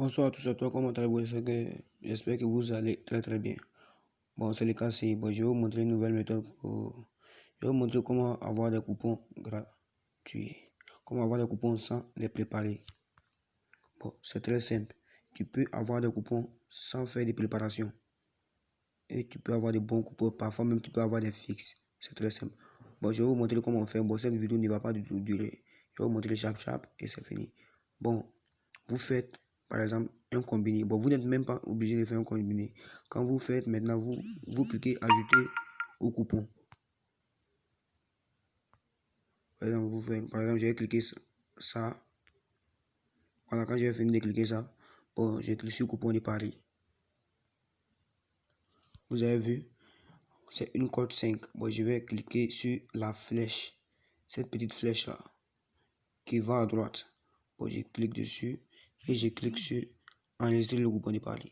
Bonsoir à tous à toi, comment allez-vous? J'espère que vous allez très bien. Bon, c'est le cas, je vais vous montrer une nouvelle méthode je vais vous montrer comment avoir des coupons gratuits. Comment avoir des coupons sans les préparer. Bon, c'est très simple. Tu peux avoir des coupons sans faire de préparation. Et tu peux avoir des bons coupons, parfois même tu peux avoir des fixes. C'est très simple. Bon, je vais vous montrer comment on fait. Bon, cette vidéo ne va pas du tout durer. Je vais vous montrer chap et c'est fini. Bon, vous faites par exemple un combiné. Bon, vous n'êtes même pas obligé de faire un combiné. Quand vous faites maintenant, vous cliquez ajouter au coupon. Par exemple, je vais cliquer ça. Voilà, quand je vais finir de cliquer ça, bon, je clique sur coupon de Paris. Vous avez vu, c'est une code 5. Bon, je vais cliquer sur la flèche, cette petite flèche là, qui va à droite. Bon, je clique dessus et je clique sur enregistrer le coupon de Paris.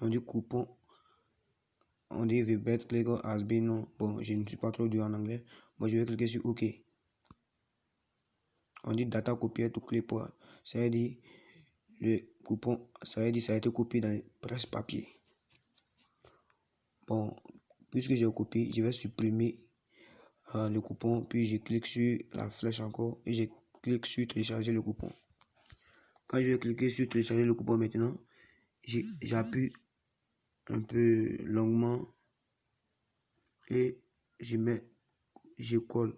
On dit coupon. On dit the bet click has been non. Bon, je ne suis pas trop dur en anglais. Bon, je vais cliquer sur OK. On dit data copier to clipboard. Ça veut dire le coupon, ça veut dire ça a été copié dans presse-papier. Bon, puisque j'ai copié, je vais supprimer le coupon. Puis je clique sur la flèche encore et je clique sur télécharger le coupon. Quand je vais cliquer sur télécharger le coupon maintenant, j'appuie un peu longuement et je colle.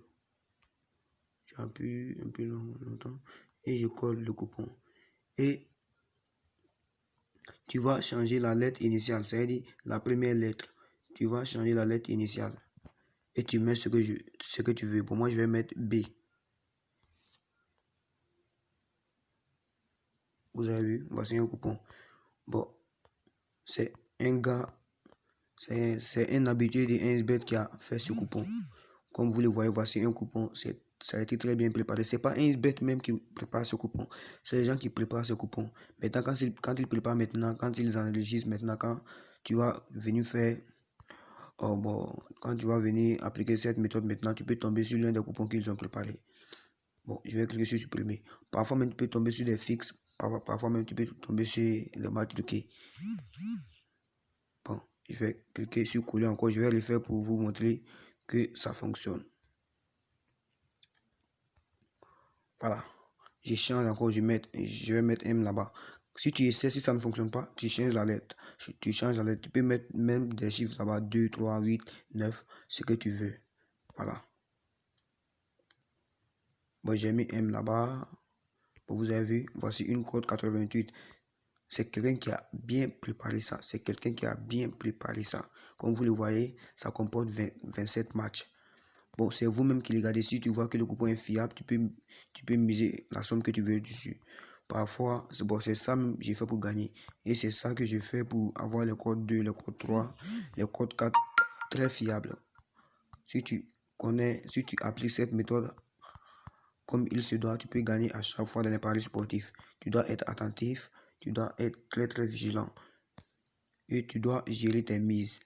J'appuie un peu longtemps et je colle le coupon. Et tu vas changer la lettre initiale, c'est-à-dire la première lettre. Tu vas changer la lettre initiale et tu mets ce que tu veux. Pour moi, je vais mettre B. Vous avez vu, voici un coupon. Bon, c'est un gars, c'est un habitué de 1xBet qui a fait ce coupon. Comme vous le voyez, voici un coupon. Ça a été très bien préparé. C'est pas 1xBet même qui prépare ce coupon. C'est les gens qui préparent ce coupon. Maintenant, quand ils préparent maintenant, quand ils enregistrent maintenant, quand tu vas venir faire, quand tu vas venir appliquer cette méthode maintenant, tu peux tomber sur l'un des coupons qu'ils ont préparé. Bon, je vais cliquer sur supprimer. Parfois même, tu peux tomber sur des fixes. Parfois même, tu peux tomber sur le match truqué. Bon, je vais cliquer sur coller encore. Je vais le faire pour vous montrer que ça fonctionne. Voilà. Je change encore. Je vais mettre M là-bas. Si tu essaies, si ça ne fonctionne pas, tu changes la lettre. Tu changes la lettre. Tu peux mettre même des chiffres là-bas. 2, 3, 8, 9, ce que tu veux. Voilà. Bon, j'ai mis M là-bas. Bon, vous avez vu, voici une code 88. C'est quelqu'un qui a bien préparé ça. C'est quelqu'un qui a bien préparé ça. Comme vous le voyez, ça comporte 27 matchs. Bon, c'est vous-même qui regardez. Si tu vois que le coupon est fiable, tu peux miser la somme que tu veux dessus. Parfois, c'est ça que j'ai fait pour gagner. Et c'est ça que je fais pour avoir le code 2, le code 3, le code 4 très fiable. Si tu appliques cette méthode comme il se doit, tu peux gagner à chaque fois dans les paris sportifs. Tu dois être attentif, tu dois être très vigilant. Et tu dois gérer tes mises.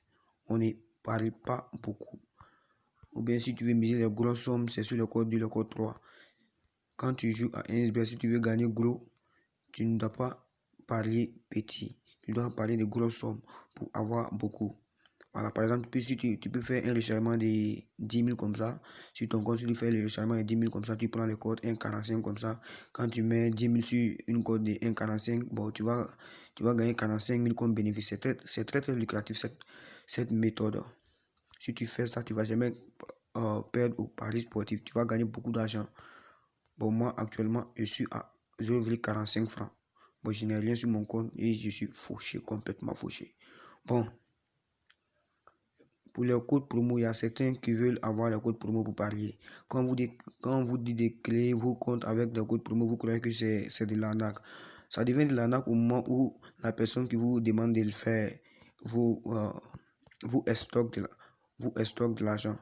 On ne parie pas beaucoup. Ou bien si tu veux miser les grosses sommes, c'est sur le code 2, le code 3. Quand tu joues à 1xBet, si tu veux gagner gros, tu ne dois pas parier petit. Tu dois parier de grosses sommes pour avoir beaucoup. Voilà, par exemple, tu peux faire un rechargement de 10 000 comme ça. Sur ton compte, si tu fais le rechargement de 10 000 comme ça, tu prends le code 1,45 comme ça. Quand tu mets 10 000 sur une code de 1,45, bon, tu vas gagner 45 000 comme bénéfice. C'est très lucratif cette méthode. Si tu fais ça, tu ne vas jamais perdre au pari sportif. Tu vas gagner beaucoup d'argent. Bon, moi, actuellement, je suis à 0,45 francs. Bon, je n'ai rien sur mon compte et je suis fauché, complètement fauché. Bon. Pour les codes promo, il y a certains qui veulent avoir les codes promo pour parier. Quand vous dites de créer vos comptes avec des codes promo, vous croyez que c'est de l'arnaque. Ça devient de l'arnaque au moment où la personne qui vous demande de le faire vous stocke de l'argent.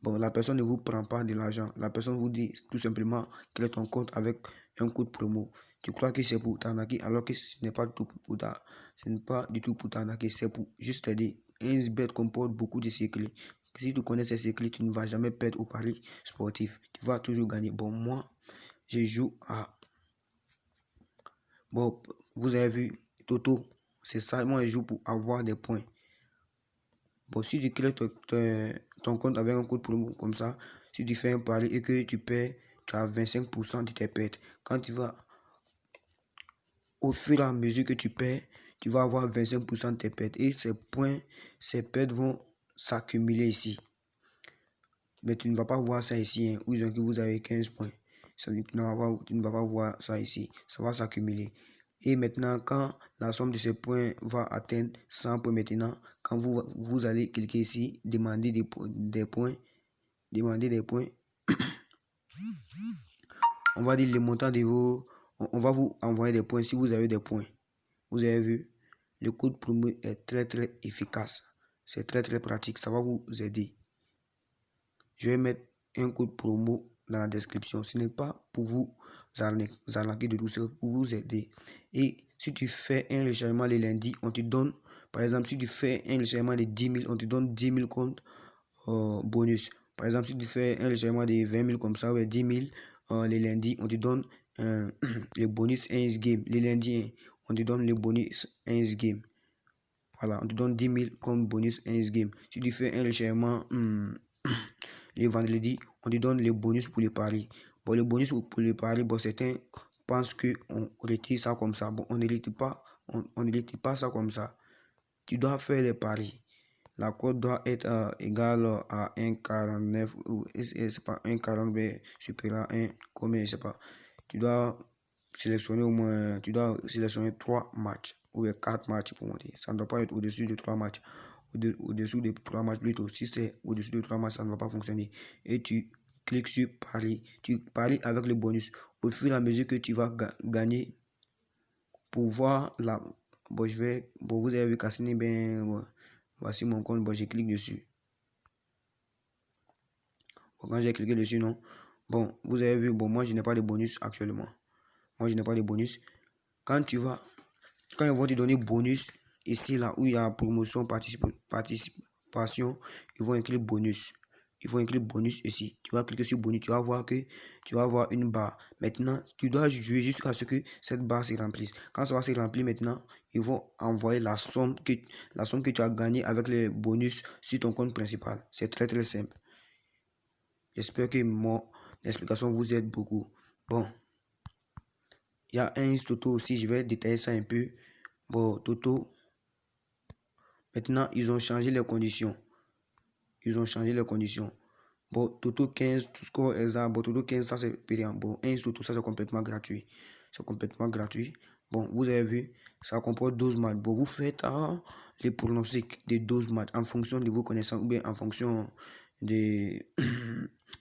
Bon, la personne ne vous prend pas de l'argent. La personne vous dit tout simplement crée ton compte avec un code promo. Tu crois que c'est pour t'arnaquer alors que ce n'est pas du tout pour t'arnaquer. C'est pour juste t'aider. 1xBet comporte beaucoup de secrets. Si tu connais ces secrets, tu ne vas jamais perdre au pari sportif. Tu vas toujours gagner. Bon, moi, je joue à Bon, vous avez vu, Toto, c'est ça, moi je joue pour avoir des points. Bon, si tu crées ton compte avec un code promo comme ça, si tu fais un pari et que tu perds, tu as 25% de tes pertes. Quand tu vas, au fur et à mesure que tu perds, tu vas avoir 25% de tes pertes. Et ces points, ces pertes vont s'accumuler ici. Mais tu ne vas pas voir ça ici, hein, où vous avez 15 points. Tu ne vas pas voir ça ici. Ça va s'accumuler. Et maintenant, quand la somme de ces points va atteindre 100 points maintenant, quand vous allez cliquer ici, demander des points, on va dire le montant de vos, on va vous envoyer des points si vous avez des points. Vous avez vu, le code promo est très efficace. C'est très pratique, ça va vous aider. Je vais mettre un code promo dans la description. Ce n'est pas pour vous arnaquer de tout, c'est pour vous aider. Et si tu fais un rechargement le lundi, on te donne, par exemple, si tu fais un rechargement de 10 000, on te donne 10 000 comptes bonus. Par exemple, si tu fais un rechargement de 20 000 comme ça, ouais, 10 000 le lundi, on te donne le bonus 11 game. Le lundi, on te donne le bonus 11 game. Voilà, on te donne 10 000 comme bonus 11 game. Si tu fais un rechargement le vendredi, on te donne les bonus pour les paris. Bon, le bonus pour les paris, bon, certains pensent qu'on retire ça comme ça. Bon, on ne retire pas, on ne retire pas ça comme ça. Tu dois faire les paris. La cote doit être égale à 1,49 ou c'est pas 1,40 mais supérieur à 1, combien, je sais pas. Tu dois sélectionner au moins, tu dois sélectionner 3 matchs ou 4 matchs pour monter. Ça ne doit pas être au-dessus de 3 matchs. Au-dessous de 3 matchs plutôt. Si c'est au-dessus de 3 matchs, ça ne va pas fonctionner. Et tu cliques sur pari. Tu paries avec le bonus. Au fur et à mesure que tu vas gagner, pour voir la... Bon, vous avez vu Cassini, ben... Bon, voici mon compte. Bon, je clique dessus. Bon, quand j'ai cliqué dessus, non. Bon, vous avez vu, bon, moi, je n'ai pas de bonus actuellement. Moi, je n'ai pas de bonus. Quand ils vont te donner bonus, ici, là, où il y a promotion, participation, ils vont inclure bonus. Ils vont inclure bonus ici. Tu vas cliquer sur bonus, tu vas voir que tu vas avoir une barre. Maintenant, tu dois jouer jusqu'à ce que cette barre se remplisse. Quand ça va se remplir maintenant, ils vont envoyer la somme que tu as gagnée avec les bonus sur ton compte principal. C'est très simple. J'espère que mon explication vous aide beaucoup. Bon, il y a un Toto aussi, je vais détailler ça un peu. Bon, Toto, maintenant, ils ont changé les conditions. Bon, Toto 15, tout score exact. Bon, Toto 15, ça c'est payant. Bon, un Toto, ça c'est complètement gratuit. Bon, vous avez vu, ça comporte 12 matchs. Bon, vous faites les pronostics des 12 matchs en fonction de vos connaissances ou bien en fonction des,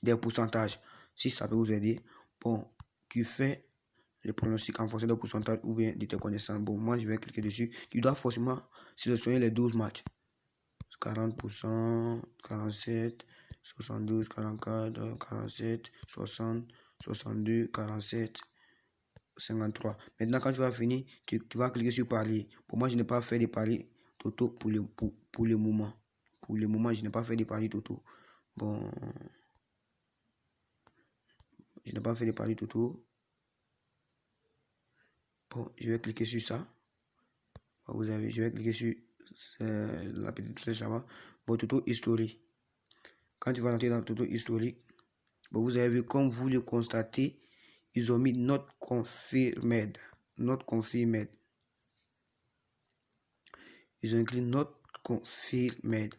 des pourcentages. Si ça peut vous aider, bon, tu fais les pronostics en fonction des pourcentages ou bien de tes connaissances. Bon, moi, je vais cliquer dessus. Tu dois forcément sélectionner les 12 matchs. 40%, 47, 72, 44, 47, 60, 62, 47, 53. Maintenant, quand tu vas finir, tu vas cliquer sur parier. Pour moi, je n'ai pas fait de paris Toto pour le moment. Pour le moment, je n'ai pas fait de paris Toto. Bon, je n'ai pas fait de paris Toto. Bon, je vais cliquer sur ça. Vous avez, je vais cliquer sur la petite flèche là-bas. Bon, Toto historique. Quand tu vas entrer dans Toto historique, bon, vous avez vu, comme vous le constatez, ils ont mis not confirmed. Not confirmed. Ils ont écrit not confirmed.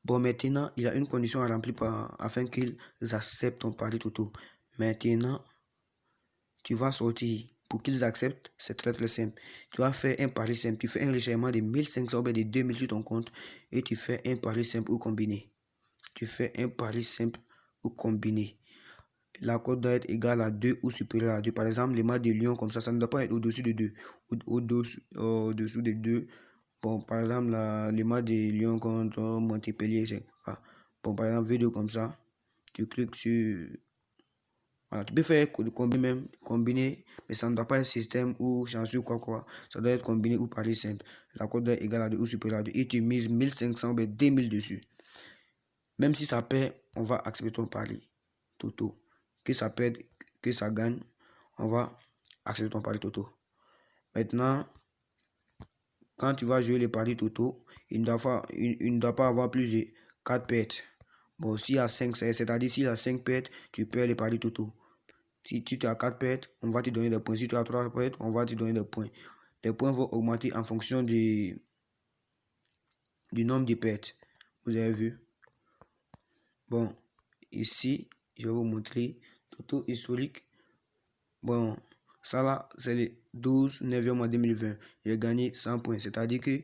Bon, maintenant, il y a une condition à remplir afin qu'ils acceptent ton pari Toto. Maintenant, tu vas sortir. Pour qu'ils acceptent, c'est très simple. Tu vas faire un pari simple. Tu fais un recherchement de 1500 ou de 2000 sur ton compte et tu fais un pari simple ou combiné. Tu fais un pari simple ou combiné. La cote doit être égale à 2 ou supérieure à 2. Par exemple, les matchs de Lyon comme ça ne doit pas être au-dessus de 2. Au-dessous de 2. Bon, par exemple, les matchs de Lyon contre Montpellier, c'est pas. Bon, par exemple, V2 comme ça, tu cliques sur... Voilà, tu peux faire combiner, mais ça ne doit pas être système ou chanceux ou quoi. Ça doit être combiné ou pari simple. La cote doit être égale à 2 ou supérieure à 2. Et tu mises 1500 ou 2000 dessus. Même si ça perd, on va accepter ton pari Toto. Que ça perde, que ça gagne, on va accepter ton pari Toto. Maintenant, quand tu vas jouer les paris totaux, il ne doit pas avoir plus de 4 pertes. Bon, s'il y a 5, c'est-à-dire s'il y a 5 pertes, tu perds les paris totaux. Si tu as 4 pertes, on va te donner des points. Si tu as 3 pertes, on va te donner des points. Les points vont augmenter en fonction du nombre de pertes. Vous avez vu? Bon, ici, je vais vous montrer Toto historique. Bon, ça là, c'est le 12 9e mois 2020. J'ai gagné 100 points. C'est-à-dire que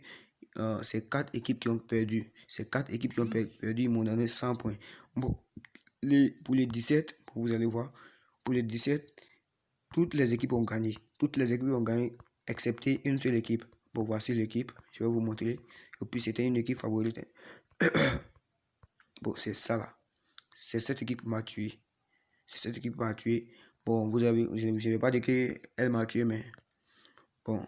c'est 4 équipes qui ont perdu. Ces 4 équipes qui ont perdu, ils m'ont donné 100 points. Bon, pour les 17, vous allez voir, pour les 17, toutes les équipes ont gagné. Toutes les équipes ont gagné, excepté une seule équipe. Bon, voici l'équipe. Je vais vous montrer. Et puis, c'était une équipe favorite. Bon, c'est ça là. C'est cette équipe qui m'a tué. C'est cette équipe qui m'a tué. Bon, vous avez, je ne vais pas dire qu'elle m'a tué, mais bon,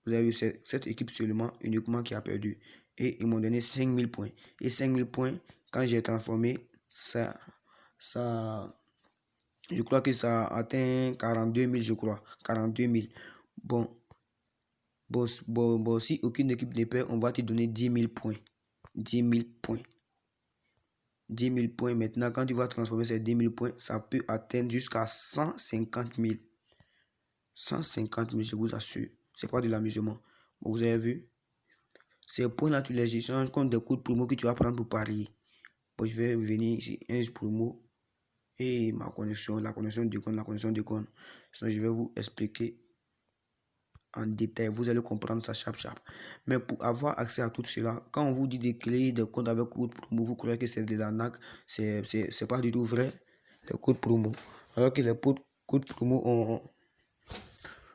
vous avez vu, c'est cette équipe seulement, uniquement qui a perdu. Et ils m'ont donné 5000 points. Et 5000 points, quand j'ai transformé, je crois que ça a atteint 42 000, je crois. 42 000. Bon, si aucune équipe ne perd, on va te donner 10 000 points. 10 000 points. 10 000 points. Maintenant, quand tu vas transformer ces 10 000 points, ça peut atteindre jusqu'à 150 000. 150 000, je vous assure. C'est pas de l'amusement. Bon, vous avez vu? Ces points-là, tu les échanges contre des codes promo que tu vas prendre pour parier. Bon, je vais venir ici, 11 promo. Et ma connexion, la connexion déconne. Sinon, je vais vous expliquer en détail. Vous allez comprendre ça chap. Mais pour avoir accès à tout cela, quand on vous dit de créer des comptes avec code promo, vous croyez que c'est de l'arnaque. C'est pas du tout vrai, les codes promo. Alors que les codes promo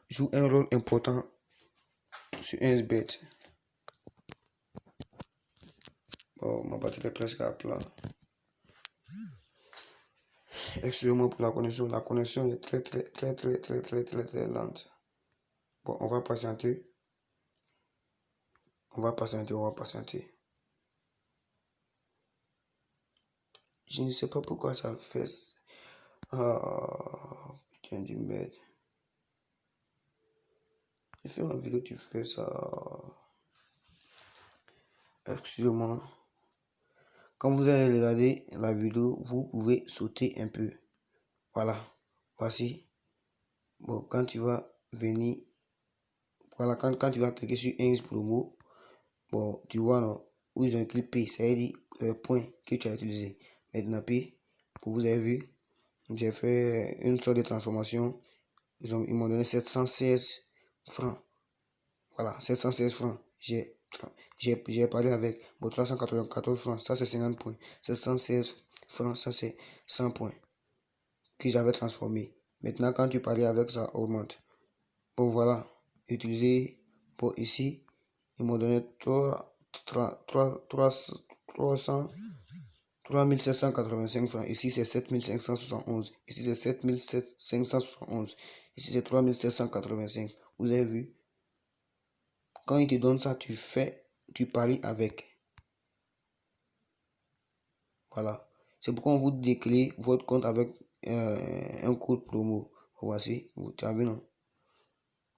jouent un rôle important sur 1xBet. Bon, ma batterie est presque à plat. Excusez-moi pour la connexion. La connexion est très lente. Bon, on va patienter. On va patienter. Je ne sais pas pourquoi ça fait. Ah, putain du merde. Je fais une vidéo, tu fais ça. Excusez-moi. Quand vous allez regarder la vidéo, vous pouvez sauter un peu. Voilà. Voici. Bon, quand tu vas venir. Voilà, quand tu vas cliquer sur 1x promo. Bon, tu vois, non, où ils ont écrit P, ça veut dire le point que tu as utilisé. Maintenant, P, vous avez vu, j'ai fait une sorte de transformation. Ils m'ont donné 716 francs. Voilà, 716 francs. J'ai parlé avec. Bon, 394 francs, ça c'est 50 points. 716 francs, ça c'est 100 points que j'avais transformé. Maintenant, quand tu parlais avec ça, augmente. Bon, voilà, utiliser. Bon, ici, ils m'ont donné 3785 francs. Ici, c'est 7571. Ici, c'est 7571. Ici, c'est 3785. Vous avez vu? Quand il te donne ça, tu paries avec. Voilà. C'est pourquoi on vous déclare votre compte avec un code promo. Voici, tu as vu, non?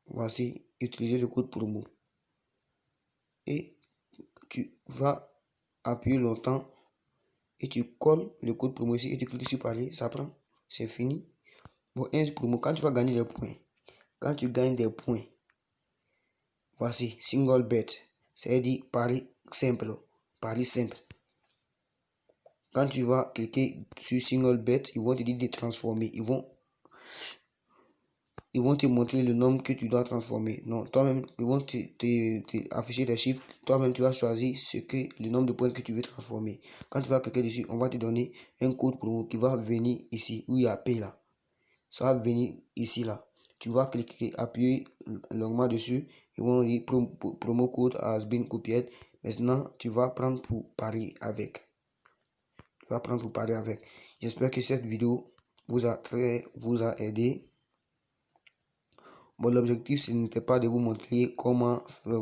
Voici, utilisez le code promo. Et tu vas appuyer longtemps et tu colles le code promo ici et tu cliques sur parler, ça prend, c'est fini. Bon, 1 promo, quand tu vas gagner des points, quand tu gagnes des points, voici, single bet, c'est-à-dire pari simple, pari simple. Quand tu vas cliquer sur single bet, ils vont te dire de transformer, ils vont te montrer le nombre que tu dois transformer. Non, toi-même, ils vont te afficher des chiffres. Toi-même, tu vas choisir le nombre de points que tu veux transformer. Quand tu vas cliquer dessus, on va te donner un code promo qui va venir ici, où il y a P là. Ça va venir ici là. Tu vas cliquer, appuyer longuement dessus. Ils vont dire promo code has been copied. Maintenant, tu vas prendre pour parier avec. J'espère que cette vidéo vous a aidé. Bon, l'objectif, ce n'était pas de vous montrer comment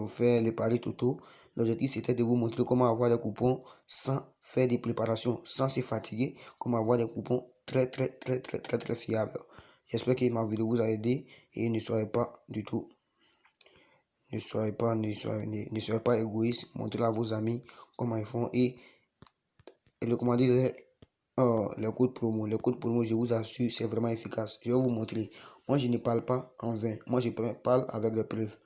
faire les paris totaux. L'objectif, c'était de vous montrer comment avoir des coupons sans faire des préparations, sans se fatiguer, comment avoir des coupons très fiables. J'espère que ma vidéo vous a aidé et ne soyez pas du tout, ne soyez pas égoïste. Montrez à vos amis comment ils font et recommandez les codes promo. Les codes promo, je vous assure, c'est vraiment efficace. Je vais vous montrer. Moi, je ne parle pas en vain. Moi, je parle avec des preuves.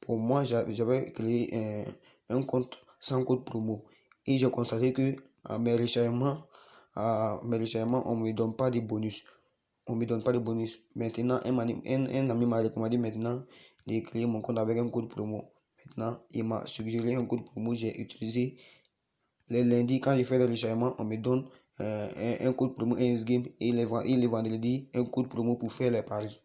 Pour moi, j'avais créé un compte sans code promo et j'ai constaté que à mes rechargements, on ne me donne pas de bonus. On me donne pas de bonus. Maintenant, un ami m'a recommandé maintenant de créer mon compte avec un code promo. Maintenant, il m'a suggéré un code promo. J'ai utilisé les lundis quand je fais le rechargement, on me donne un code promo Game et les vendredis, un code promo pour faire les paris.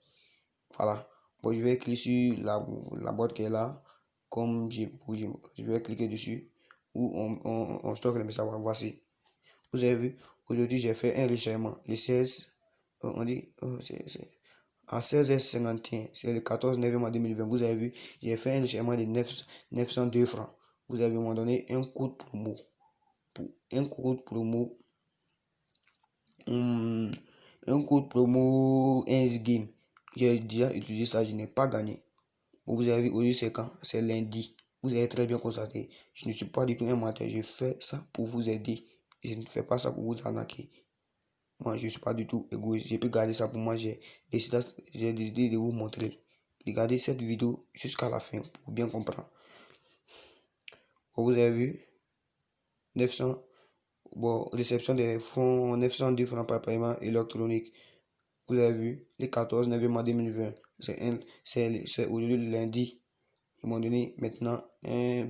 Voilà. Bon, je vais cliquer sur la boîte qui est là. Comme je vais cliquer dessus où on stocke les messages. Voici. Vous avez vu, aujourd'hui j'ai fait un rechargement. Le 16, on dit, à 16h51, c'est le 14 novembre 2020. Vous avez vu, j'ai fait un rechargement de 902 francs. Vous avez m'ont donné un code promo. Un code promo un code promo Game. J'ai déjà utilisé ça, je n'ai pas gagné. Vous avez vu, aujourd'hui c'est quand? C'est lundi. Vous avez très bien constaté. Je ne suis pas du tout un menteur. Je fais ça pour vous aider. Je ne fais pas ça pour vous arnaquer. Moi, je ne suis pas du tout égoïste. J'ai pu garder ça pour moi. J'ai décidé de vous montrer. Regardez cette vidéo jusqu'à la fin pour bien comprendre. Vous avez vu 900. Bon, réception des fonds, 902 francs par paiement électronique. Vous avez vu, les 14 novembre 2020. C'est aujourd'hui le lundi. Ils m'ont donné maintenant un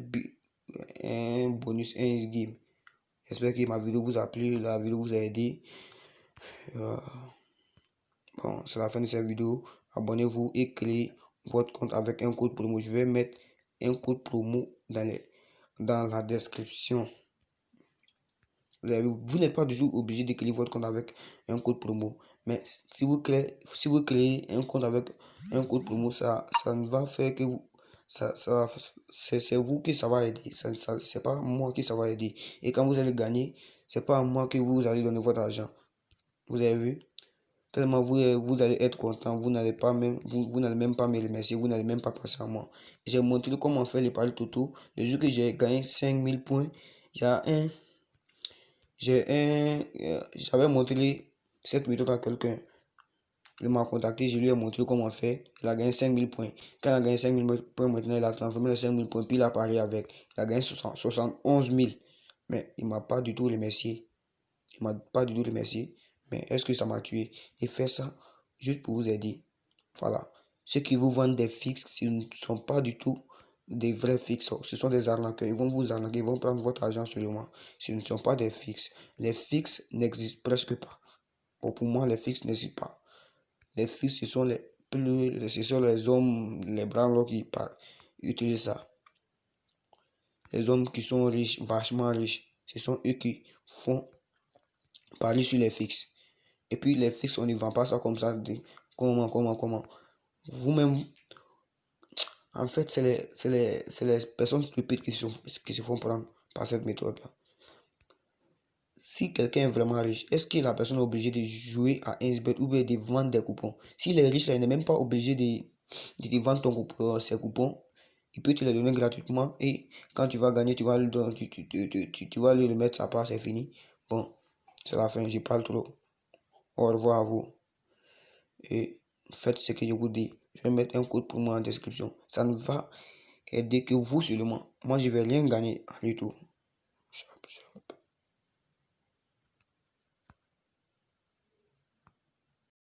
bonus, un game. J'espère que ma vidéo vous a plu, la vidéo vous a aidé. Bon, c'est la fin de cette vidéo. Abonnez-vous et créez votre compte avec un code promo. Je vais mettre un code promo dans la description. Vous n'êtes pas du tout obligé de créer votre compte avec un code promo. Mais si vous créez un compte avec un code promo, ça ne va faire que vous. C'est vous que ça va aider. C'est pas moi qui ça va aider. Et quand vous allez gagner, c'est pas à moi que vous allez donner votre argent. Vous avez vu? Tellement vous allez être content. Vous n'allez même pas me remercier. Vous n'allez même pas passer à moi. J'ai montré comment faire les paris Toto. Le jour que j'ai gagné 5000 points, il y a j'avais montré cette méthode à quelqu'un. Il m'a contacté, je lui ai montré comment faire. Il a gagné 5000 points. Quand il a gagné 5000 points, maintenant il a transformé les 5000 points, puis il a parié avec. Il a gagné 71 000. Mais il ne m'a pas du tout remercié. Il m'a pas du tout remercié. Mais est-ce que ça m'a tué? Il fait ça juste pour vous aider. Voilà. Ceux qui vous vendent des fixes, ce ne sont pas du tout des vrais fixes. Ce sont des arnaqueurs. Ils vont vous arnaquer, ils vont prendre votre argent seulement. Ce ne sont pas des fixes. Les fixes n'existent presque pas. Bon, pour moi, les fixes n'existent pas. Les fixes, ce sont les hommes, les blancs qui utilisent ça. Les hommes qui sont riches, vachement riches, ce sont eux qui font parier sur les fixes. Et puis les fixes, on ne vend pas ça comme ça. Comment? Vous-même, en fait, c'est les personnes stupides qui se font prendre par cette méthode-là. Si quelqu'un est vraiment riche, est-ce que la personne est obligée de jouer à 1xBet ou bien de vendre des coupons? S'il est riche, il n'est même pas obligé de te vendre ses coupons. Il peut te les donner gratuitement et quand tu vas gagner, tu vas lui remettre sa part, c'est fini. Bon, c'est la fin, je parle trop. Au revoir à vous. Et faites ce que je vous dis. Je vais mettre un code pour moi en description. Ça ne va aider que vous seulement. Moi, je ne vais rien gagner du tout.